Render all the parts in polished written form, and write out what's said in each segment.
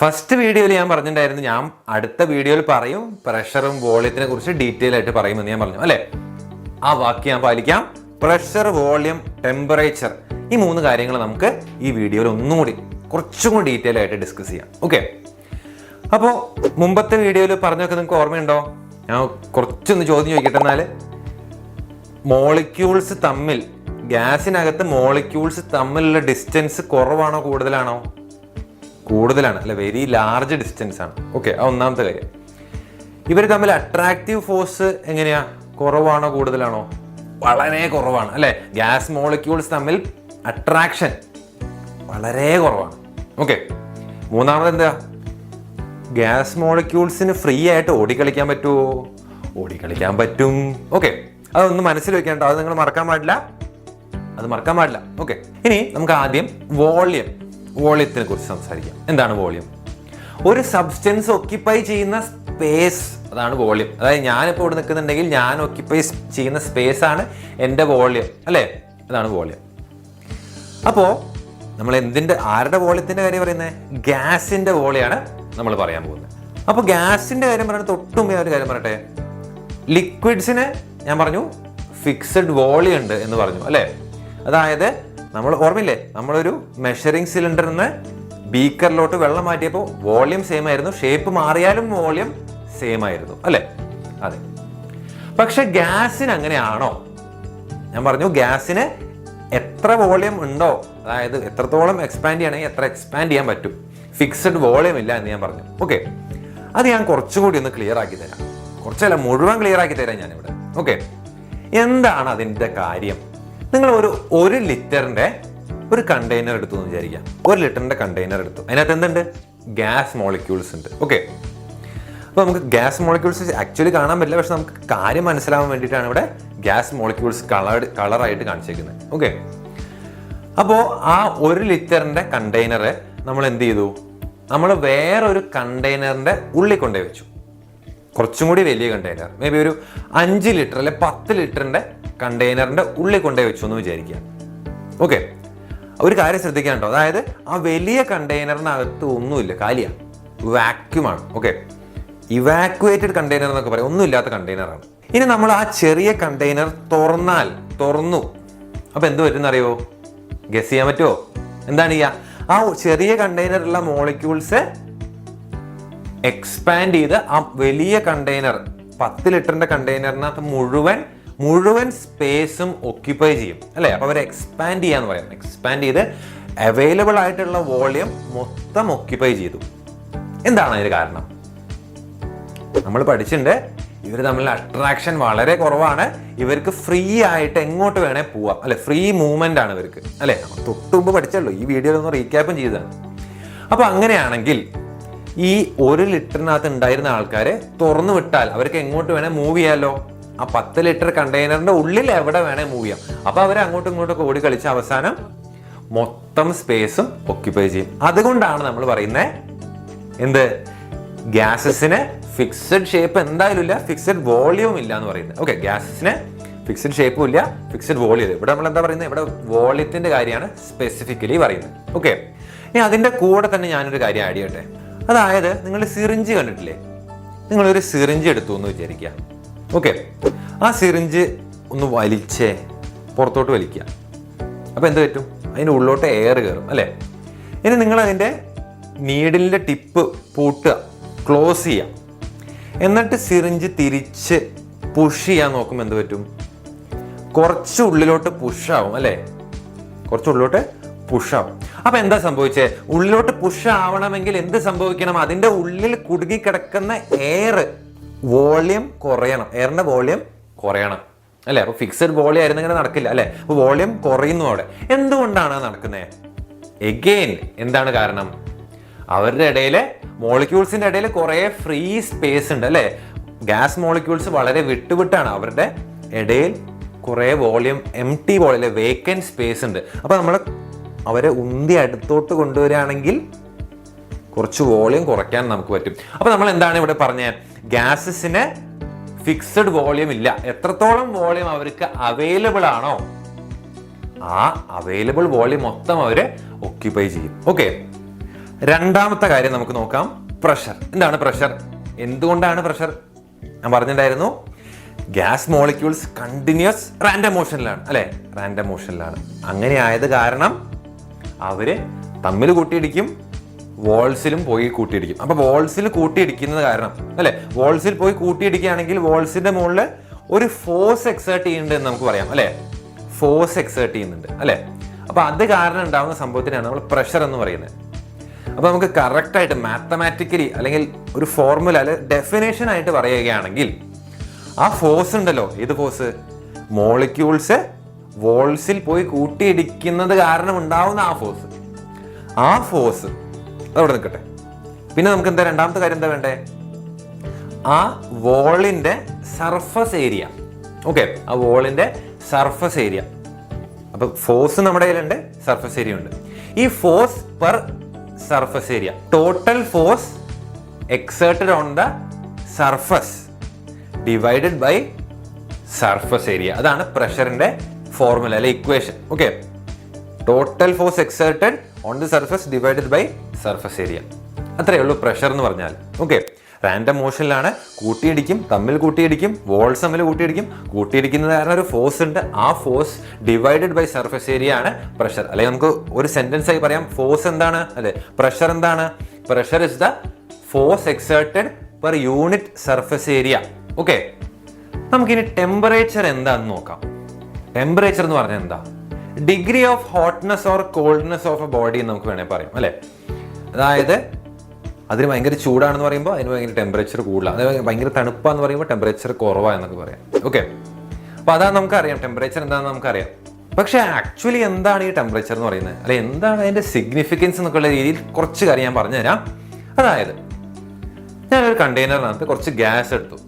First വീഡിയോയിൽ ഞാൻ പറഞ്ഞിട്ടുണ്ടായിരുന്നു, ഞാൻ അടുത്ത വീഡിയോയിൽ പറയും പ്രഷറും വോളിയത്തിനെ കുറിച്ച് ഡീറ്റെയിൽ ആയിട്ട് പറയുമെന്ന് ഞാൻ പറഞ്ഞു അല്ലേ. ആ വാക്ക് ഞാൻ പാലിക്കാം. പ്രഷർ, വോളിയം, ടെമ്പറേച്ചർ, ഈ 3 കാര്യങ്ങൾ നമുക്ക് ഈ വീഡിയോയിൽ കുറച്ചും കൂടി ഡീറ്റെയിൽ ആയിട്ട് ഡിസ്കസ് ചെയ്യാം. ഓക്കെ, അപ്പോൾ മുമ്പത്തെ വീഡിയോയിൽ പറഞ്ഞൊക്കെ നിങ്ങൾക്ക് ഓർമ്മയുണ്ടോ? ഞാൻ കുറച്ചൊന്ന് ചോദ്യം ചോദിക്കട്ടെ. എന്നാൽ മോളിക്യൂൾസ് തമ്മിൽ, ഗ്യാസിനകത്ത് മോളിക്യൂൾസ് തമ്മിലുള്ള ഡിസ്റ്റൻസ് കുറവാണോ കൂടുതലാണോ? കൂടുതലാണ് അല്ലെ, വെരി ലാർജ് ഡിസ്റ്റൻസ് ആണ്. ഓക്കെ, ആ ഒന്നാമത്തെ കാര്യം. ഇവർ തമ്മിൽ അട്രാക്റ്റീവ് ഫോഴ്സ് എങ്ങനെയാ, കുറവാണോ കൂടുതലാണോ? വളരെ കുറവാണ് അല്ലെ. ഗ്യാസ് മോളിക്യൂൾസ് തമ്മിൽ അട്രാക്ഷൻ വളരെ കുറവാണ്. ഓക്കെ, മൂന്നാമത് എന്താ, ഗ്യാസ് മോളിക്യൂൾസിന് ഫ്രീ ആയിട്ട് ഓടിക്കളിക്കാൻ പറ്റുമോ? ഓടിക്കളിക്കാൻ പറ്റും. ഓക്കെ, അതൊന്ന് മനസ്സിൽ വെക്കേണ്ട, അത് നിങ്ങൾ മറക്കാൻ പാടില്ല. ഓക്കെ, ഇനി നമുക്ക് ആദ്യം വോളിയത്തിനെ കുറിച്ച് സംസാരിക്കാം. എന്താണ് വോളിയം? ഒരു സബ്സ്റ്റൻസ് ഒക്യുപ്പൈ ചെയ്യുന്ന സ്പേസ്, അതാണ് വോളിയം. അതായത് ഞാനിപ്പോൾ ഇവിടെ നിൽക്കുന്നുണ്ടെങ്കിൽ ഞാൻ ഒക്യുപ്പൈ ചെയ്യുന്ന സ്പേസ് ആണ് എൻ്റെ വോളിയം അല്ലേ, അതാണ് വോളിയം. അപ്പോൾ നമ്മൾ ആരുടെ വോളിയത്തിൻ്റെ കാര്യം പറയുന്നത്? ഗ്യാസിൻ്റെ വോളിയാണ് നമ്മൾ പറയാൻ പോകുന്നത്. അപ്പോൾ ഗ്യാസിൻ്റെ കാര്യം പറയുന്നത് തൊട്ടുമുമ്പേ ഒരു കാര്യം പറയട്ടെ. ലിക്വിഡ്സിന് ഞാൻ പറഞ്ഞു ഫിക്സഡ് വോളിയം ഉണ്ട് എന്ന് പറഞ്ഞു അല്ലേ. അതായത് നമ്മൾ ഓർമ്മയില്ലേ, നമ്മളൊരു മെഷറിംഗ് സിലിണ്ടറിൽ നിന്ന് ബീക്കറിലോട്ട് വെള്ളം മാറ്റിയപ്പോൾ വോളിയം സെയിം ആയിരുന്നു, ഷേപ്പ് മാറിയാലും വോളിയം സെയിം ആയിരുന്നു അല്ലേ. അതെ, പക്ഷെ ഗ്യാസിന് അങ്ങനെയാണോ? ഞാൻ പറഞ്ഞു ഗ്യാസിന് എത്ര വോളിയം ഉണ്ടോ, അതായത് എത്രത്തോളം എക്സ്പാൻഡ് ചെയ്യണമെങ്കിൽ എത്ര എക്സ്പാൻഡ് ചെയ്യാൻ പറ്റും, ഫിക്സഡ് വോളിയം ഇല്ല എന്ന് ഞാൻ പറഞ്ഞു. ഓക്കെ, അത് ഞാൻ കുറച്ചുകൂടി ഒന്ന് ക്ലിയർ ആക്കി തരാം. കുറച്ചല്ല, മുഴുവൻ ക്ലിയർ ആക്കി തരാം ഞാനിവിടെ. ഓക്കെ, എന്താണ് അതിൻ്റെ കാര്യം? നിങ്ങൾ ഒരു ലിറ്ററിന്റെ ഒരു കണ്ടെയ്നർ എടുത്തു എന്ന് വിചാരിക്കാം. 1 ലിറ്ററിന്റെ കണ്ടെയ്നർ എടുത്തു, അതിനകത്ത് എന്തുണ്ട്? ഗ്യാസ് മോളിക്യൂൾസ് ഉണ്ട്. ഓക്കെ, അപ്പോൾ നമുക്ക് ഗ്യാസ് മോളിക്യൂൾസ് ആക്ച്വലി കാണാൻ പറ്റില്ല, പക്ഷെ നമുക്ക് കാര്യം മനസ്സിലാവാൻ വേണ്ടിയിട്ടാണ് ഇവിടെ ഗ്യാസ് മോളിക്യൂൾസ് കളറായിട്ട് കാണിച്ചേക്കുന്നത്. ഓക്കെ, അപ്പോൾ ആ 1 ലിറ്ററിന്റെ കണ്ടെയ്നർ നമ്മൾ എന്ത് ചെയ്തു? നമ്മൾ വേറൊരു കണ്ടെയ്നറിന്റെ ഉള്ളിൽ കൊണ്ടുപോയി വെച്ചു. കുറച്ചും കൂടി വലിയ കണ്ടെയ്നർ, മേ ബി ഒരു 5 ലിറ്റർ അല്ലെ 10 ലിറ്ററിന്റെ കണ്ടെയ്നറിന്റെ ഉള്ളിൽ കൊണ്ടുപോയി വെച്ചു എന്ന് വിചാരിക്കുക. ഓക്കെ, ഒരു കാര്യം ശ്രദ്ധിക്കാനുണ്ടോ, അതായത് ആ വലിയ കണ്ടെയ്നറിനകത്ത് ഒന്നുമില്ല, കാലിയാണ്, വാക്യൂമാണ്. ഓക്കെ, ഇവാക്യുവേറ്റഡ് കണ്ടെയ്നർ എന്നൊക്കെ പറയും, ഒന്നുമില്ലാത്ത കണ്ടെയ്നറാണ്. ഇനി നമ്മൾ ആ ചെറിയ കണ്ടെയ്നർ തുറന്നു, അപ്പൊ എന്ത് പറ്റുന്ന അറിയോ? ഗസ് ചെയ്യാൻ പറ്റുമോ? എന്താണ് ചെയ്യുക? ആ ചെറിയ കണ്ടെയ്നറുള്ള മോളിക്യൂൾസ് എക്സ്പാൻഡ് ചെയ്ത് ആ വലിയ കണ്ടെയ്നർ 10 ലിറ്ററിന്റെ കണ്ടെയ്നറിനകത്ത് മുഴുവൻ സ്പേസും ഒക്യുപ്പൈ ചെയ്യും അല്ലെ. അപ്പൊ അവർ എക്സ്പാൻഡ് ചെയ്യാന്ന് പറയാം. എക്സ്പാൻഡ് ചെയ്ത് അവൈലബിൾ ആയിട്ടുള്ള വോളിയം മൊത്തം ഒക്യുപ്പൈ ചെയ്തു. എന്താണ് അതിന് കാരണം? നമ്മൾ പഠിച്ചിട്ടുണ്ട്, ഇവർ തമ്മിൽ അട്രാക്ഷൻ വളരെ കുറവാണ്. ഇവർക്ക് ഫ്രീ ആയിട്ട് എങ്ങോട്ട് വേണേ പോവാം അല്ലെ, ഫ്രീ മൂവ്മെന്റ് ആണ് ഇവർക്ക് അല്ലെ. തൊട്ട് മുമ്പ് പഠിച്ചല്ലോ, ഈ വീഡിയോയിൽ ഒന്ന് റീക്യാപ്പും ചെയ്തതാണ്. അപ്പൊ അങ്ങനെയാണെങ്കിൽ ഈ 1 ലിറ്ററിനകത്ത് ഉണ്ടായിരുന്ന ആൾക്കാരെ തുറന്നു വിട്ടാൽ അവർക്ക് എങ്ങോട്ട് വേണേ മൂവ് ചെയ്യാമല്ലോ. ആ 10 ലിറ്റർ കണ്ടെയ്നറിന്റെ ഉള്ളിൽ എവിടെ വേണേ മൂവ് ചെയ്യാം. അപ്പൊ അവർ അങ്ങോട്ടും ഇങ്ങോട്ടും ഓടി കളിച്ച് അവസാനം മൊത്തം സ്പേസും ഒക്യുപ്പൈ ചെയ്യും. അതുകൊണ്ടാണ് നമ്മൾ പറയുന്നത് എന്ത്, ഗ്യാസസിന് ഫിക്സഡ് ഷേപ്പ് എന്തായാലും ഇല്ല, ഫിക്സഡ് വോളിയവും ഇല്ല എന്ന് പറയുന്നത്. ഓക്കെ, ഗ്യാസസിന് ഫിക്സഡ് ഷേപ്പും ഇല്ല, ഫിക്സഡ് വോളിയം ഇല്ല. ഇവിടെ നമ്മൾ എന്താ പറയുന്നത്? ഇവിടെ വോളിയത്തിന്റെ കാര്യമാണ് സ്പെസിഫിക്കലി പറയുന്നത്. ഓക്കെ, ഇനി അതിന്റെ കൂടെ തന്നെ ഞാനൊരു കാര്യം ആഡ് ചെയ്യട്ടെ. അതായത് നിങ്ങൾ സിറിഞ്ച് കണ്ടിട്ടില്ലേ? നിങ്ങളൊരു സിറിഞ്ച് എടുത്തു എന്ന് വിചാരിക്കുക. ഓക്കെ, ആ സിറിഞ്ച് ഒന്ന് പുറത്തോട്ട് വലിക്കുക. അപ്പൊ എന്ത് പറ്റും? അതിൻ്റെ ഉള്ളിലോട്ട് എയർ കയറും അല്ലേ. ഇനി നിങ്ങൾ അതിൻ്റെ നീഡിലിൻ്റെ ടിപ്പ് പൂട്ടുക, ക്ലോസ് ചെയ്യുക, എന്നിട്ട് സിറിഞ്ച് തിരിച്ച് പുഷ് ചെയ്യാൻ നോക്കുമ്പോൾ എന്ത് പറ്റും? കുറച്ച് ഉള്ളിലോട്ട് പുഷാവും അല്ലേ, കുറച്ചുള്ളിലോട്ട് പുഷാവും. അപ്പൊ എന്താ സംഭവിച്ചേ? ഉള്ളിലോട്ട് പുഷ് ആവണമെങ്കിൽ എന്ത് സംഭവിക്കണം? അതിന്റെ ഉള്ളിൽ കുടുങ്ങിക്കിടക്കുന്ന എയർ വോളിയം കുറയണം, എയറിന്റെ വോളിയം കുറയണം അല്ലെ. അപ്പൊ ഫിക്സഡ് വോളിയം ആയിരുന്നു ഇങ്ങനെ നടക്കില്ല അല്ലെ. അപ്പൊ വോളിയം കുറയുന്നു അവിടെ. എന്തുകൊണ്ടാണ് നടക്കുന്നത്? എഗെയിൻ എന്താണ് കാരണം? അവരുടെ ഇടയില് മോളിക്യൂൾസിന്റെ ഇടയിൽ കുറെ ഫ്രീ സ്പേസ് ഉണ്ട് അല്ലെ. ഗ്യാസ് മോളിക്യൂൾസ് വളരെ വിട്ടുവിട്ടാണ്, അവരുടെ ഇടയിൽ കുറെ volume empty volume vacant space ഉണ്ട്. അപ്പൊ നമ്മൾ അവരെ ഉന്തി അടുത്തോട്ട് കൊണ്ടുവരികയാണെങ്കിൽ കുറച്ച് വോളിയം കുറയ്ക്കാൻ നമുക്ക് പറ്റും. അപ്പൊ നമ്മൾ എന്താണ് ഇവിടെ പറഞ്ഞത്? ഗ്യാസസിന് ഫിക്സഡ് വോളിയം ഇല്ല. എത്രത്തോളം വോളിയം അവർക്ക് അവൈലബിൾ ആണോ ആ അവൈലബിൾ വോളിയം മൊത്തം അവർ ഒക്യുപ്പൈ ചെയ്യും. ഓക്കെ, രണ്ടാമത്തെ കാര്യം നമുക്ക് നോക്കാം, പ്രഷർ. എന്താണ് പ്രഷർ? എന്തുകൊണ്ടാണ് പ്രഷർ? ഞാൻ പറഞ്ഞിട്ടുണ്ടായിരുന്നു, ഗ്യാസ് മോളിക്യൂൾസ് കണ്ടിന്യൂസ് റാൻഡം മോഷനിലാണ്, അല്ലെ? റാൻഡം മോഷനിലാണ്. അങ്ങനെ ആയത് കാരണം അവര് തമ്മിൽ കൂട്ടിയിടിക്കും, വോൾസിലും പോയി കൂട്ടിയിടിക്കും. അപ്പൊ വോൾസിൽ കൂട്ടിയിടിക്കുന്നത് കാരണം, അല്ലെ, വോൾസിൽ പോയി കൂട്ടിയിടിക്കുകയാണെങ്കിൽ വോൾസിന്റെ മുകളിൽ ഒരു ഫോഴ്സ് എക്സേർട്ട് ചെയ്യുന്നുണ്ട് എന്ന് നമുക്ക് പറയാം, അല്ലെ? ഫോഴ്സ് എക്സേർട്ട് ചെയ്യുന്നുണ്ട്, അല്ലെ? അപ്പൊ അത് കാരണം ഉണ്ടാകുന്ന സംഭവത്തിനാണ് നമ്മൾ പ്രഷർ എന്ന് പറയുന്നത്. അപ്പൊ നമുക്ക് കറക്റ്റ് ആയിട്ട് മാത്തമാറ്റിക്കലി അല്ലെങ്കിൽ ഒരു ഫോർമുല അല്ലെ ഡെഫിനേഷൻ ആയിട്ട് പറയുകയാണെങ്കിൽ, ആ ഫോഴ്സ് ഉണ്ടല്ലോ, ഏത് ഫോഴ്സ്? മോളിക്യൂൾസ് വോൾസിൽ പോയി കൂട്ടിയിടിക്കുന്നത് കാരണം ഉണ്ടാവുന്ന ആ ഫോഴ്സ് അതവിടെ നിൽക്കട്ടെ. പിന്നെ നമുക്ക് എന്താ രണ്ടാമത്തെ കാര്യം എന്താ വേണ്ടേ? ആ വോളിന്റെ സർഫസ് ഏരിയ. ഓക്കെ, ആ വോളിന്റെ സർഫസ് ഏരിയ. അപ്പൊ ഫോഴ്സ് നമ്മുടെ കയ്യിലുണ്ട്, സർഫസ് ഏരിയ ഉണ്ട്. ഈ force per surface area, total force exerted on the surface divided by surface area. അതാണ് പ്രഷറിന്റെ ഫോർമുല അല്ലെ equation. Okay, total force exerted on the surface divided by surface area. അത്രയേ ഉള്ളൂ പ്രഷർ എന്ന് പറഞ്ഞാൽ. ഓക്കെ, റാൻഡം മോഷനിലാണ്, കൂട്ടിയിടിക്കും, തമ്മിൽ കൂട്ടിയിടിക്കും, വോൾസ് തമ്മിൽ കൂട്ടിയിടിക്കും, കൂട്ടിയിടിക്കുന്നത് കാരണം ഒരു ഫോഴ്സ് ഉണ്ട്, ആ force divided by surface area ആണ് പ്രഷർ. അല്ലെങ്കിൽ നമുക്ക് ഒരു സെന്റൻസ് ആയി പറയാം, ഫോഴ്സ് എന്താണ്, അല്ലെ? പ്രഷർ എന്താണ്? Pressure is the force exerted per unit surface area. Okay, നമുക്കിനി ടെമ്പറേച്ചർ എന്താന്ന് നോക്കാം. ടെമ്പറേച്ചർ എന്ന് പറഞ്ഞാൽ എന്താ? Degree of hotness or coldness of A body എന്ന് നമുക്ക് വേണമെങ്കിൽ പറയാം, അല്ലെ? അതായത് അതിന് ഭയങ്കര ചൂടാണെന്ന് പറയുമ്പോൾ അതിന് ഭയങ്കര ടെമ്പറേച്ചർ കൂടുതലാണ്, അതായത് ഭയങ്കര തണുപ്പാന്ന് പറയുമ്പോൾ ടെമ്പറേച്ചർ കുറവാണ് എന്നൊക്കെ പറയാം. ഓക്കെ, അപ്പൊ അതാണ് നമുക്കറിയാം, ടെമ്പറേച്ചർ എന്താണെന്ന് നമുക്കറിയാം. പക്ഷെ ആക്ച്വലി എന്താണ് ഈ ടെമ്പറേച്ചർ എന്ന് പറയുന്നത്, അല്ലെ? എന്താണ് അതിന്റെ സിഗ്നിഫിക്കൻസ് എന്നൊക്കെയുള്ള രീതിയിൽ കുറച്ച് കാര്യം ഞാൻ പറഞ്ഞുതരാം. അതായത് ഞാനൊരു കണ്ടെയ്നറിനകത്ത് കുറച്ച് ഗ്യാസ് എടുത്തു,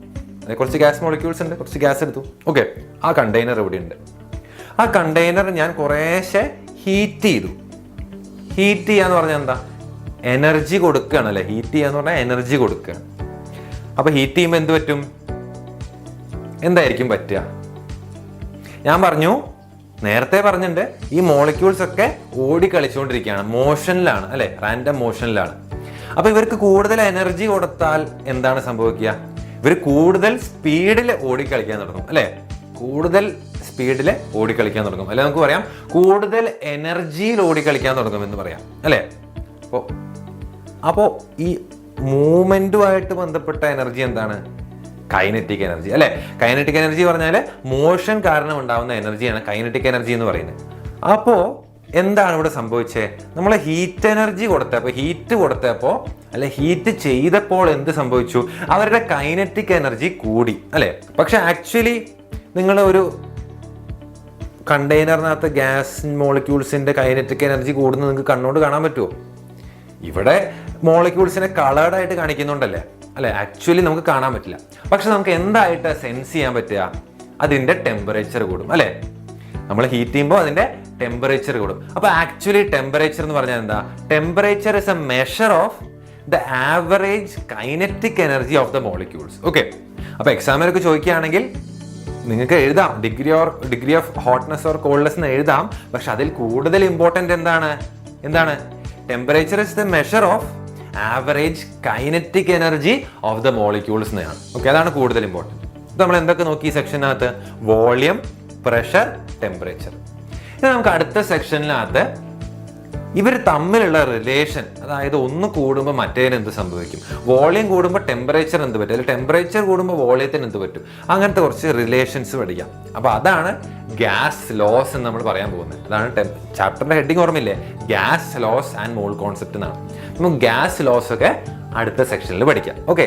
കുറച്ച് ഗ്യാസ് മോളിക്യൂൾസ് ഉണ്ട്, കുറച്ച് ഗ്യാസ് എടുത്തു. ഓക്കെ, ആ കണ്ടെയ്നർ ഇവിടെ ഉണ്ട്. ആ കണ്ടെയ്നർ ഞാൻ കുറേശ്ശെ ഹീറ്റ് ചെയ്തു. ഹീറ്റ് ചെയ്യാന്ന് പറഞ്ഞാൽ എന്താ? എനർജി കൊടുക്കുകയാണ്, അല്ലെ? ഹീറ്റ് ചെയ്യാന്ന് പറഞ്ഞാൽ എനർജി കൊടുക്കുകയാണ്. അപ്പൊ ഹീറ്റ് ചെയ്യുമ്പോൾ എന്ത് പറ്റും? എന്തായിരിക്കും പറ്റുക? ഞാൻ പറഞ്ഞു, നേരത്തെ പറഞ്ഞിട്ടുണ്ട്, ഈ മോളിക്യൂൾസ് ഒക്കെ ഓടി കളിച്ചുകൊണ്ടിരിക്കുകയാണ്, മോഷനിലാണ്, അല്ലെ? റാൻഡം മോഷനിലാണ്. അപ്പൊ ഇവർക്ക് കൂടുതൽ എനർജി കൊടുത്താൽ എന്താണ് സംഭവിക്കുക? ഇവർ കൂടുതൽ സ്പീഡിൽ ഓടിക്കളിക്കാൻ തുടങ്ങും, അല്ലെ? കൂടുതൽ സ്പീഡിൽ ഓടിക്കളിക്കാൻ തുടങ്ങും, അല്ലെ? നമുക്ക് പറയാം കൂടുതൽ എനർജിയിൽ ഓടിക്കളിക്കാൻ തുടങ്ങും എന്ന് പറയാം, അല്ലെ? അപ്പോ ഈ മൂവ്മെന്റുമായിട്ട് ബന്ധപ്പെട്ട എനർജി എന്താണ്? കൈനറ്റിക് എനർജി, അല്ലെ? കൈനറ്റിക് എനർജി പറഞ്ഞാൽ മോഷൻ കാരണം ഉണ്ടാവുന്ന എനർജിയാണ് കൈനറ്റിക് എനർജി എന്ന് പറയുന്നത്. അപ്പോ എന്താണ് ഇവിടെ സംഭവിച്ചത്? നമ്മൾ ഹീറ്റ് എനർജി കൊടുത്തപ്പോ അല്ലെ ഹീറ്റ് ചെയ്തപ്പോൾ എന്ത് സംഭവിച്ചു? അവരുടെ കൈനറ്റിക് എനർജി കൂടി, അല്ലെ? പക്ഷെ ആക്ച്വലി നിങ്ങൾ ഒരു കണ്ടെയ്നറിനകത്ത് ഗ്യാസ് മോളിക്യൂൾസിന്റെ കൈനറ്റിക് എനർജി കൂടുന്നത് നിങ്ങൾക്ക് കണ്ണോട് കാണാൻ പറ്റുമോ? ഇവിടെ മോളിക്യൂൾസിനെ കളേർഡ് ആയിട്ട് കാണിക്കുന്നുണ്ടല്ലേ, അല്ലെ? ആക്ച്വലി നമുക്ക് കാണാൻ പറ്റില്ല. പക്ഷെ നമുക്ക് എന്തായിട്ട് സെൻസ് ചെയ്യാൻ പറ്റുക? അതിന്റെ ടെമ്പറേച്ചർ കൂടും, അല്ലെ? നമ്മൾ ഹീറ്റ് ചെയ്യുമ്പോൾ അതിന്റെ ടെമ്പറേച്ചർ കൂടും. അപ്പൊ ആക്ച്വലി ടെമ്പറേച്ചർ എന്ന് പറഞ്ഞാൽ എന്താ? Temperature is A measure of the average kinetic energy of the molecules. Okay, അപ്പൊ എക്സാമിനൊക്കെ ചോദിക്കുകയാണെങ്കിൽ നിങ്ങൾക്ക് എഴുതാം degree of hotness or coldness എന്ന് എഴുതാം. പക്ഷെ അതിൽ കൂടുതൽ ഇമ്പോർട്ടന്റ് എന്താണ്? Temperature is the measure of average kinetic energy of the molecules എന്നാണ്. ഓക്കെ, അതാണ് കൂടുതൽ ഇമ്പോർട്ടന്റ്. നമ്മൾ എന്തൊക്കെ നോക്കി ഈ സെക്ഷനകത്ത്? Volume, pressure, temperature. ഇനി നമുക്ക് അടുത്ത സെക്ഷനിനകത്ത് ഇവർ തമ്മിലുള്ള റിലേഷൻ, അതായത് ഒന്ന് കൂടുമ്പോൾ മറ്റേതിന് എന്ത് സംഭവിക്കും, വോളിയം കൂടുമ്പോൾ ടെമ്പറേച്ചർ എന്ത് പറ്റും, അല്ലെങ്കിൽ ടെമ്പറേച്ചർ കൂടുമ്പോൾ വോളിയത്തിന് എന്ത് പറ്റും, അങ്ങനത്തെ കുറച്ച് റിലേഷൻസ് പഠിക്കാം. അപ്പൊ അതാണ് ഗ്യാസ് ലോസ് എന്ന് നമ്മൾ പറയാൻ പോകുന്നത്. അതാണ് ചാപ്റ്ററിന്റെ ഹെഡിങ് ഓർമ്മയില്ലേ? Gas loss and mall concept എന്നാണ്. നമുക്ക് ഗ്യാസ് ലോസ് ഒക്കെ അടുത്ത സെക്ഷനിൽ പഠിക്കാം. ഓക്കെ.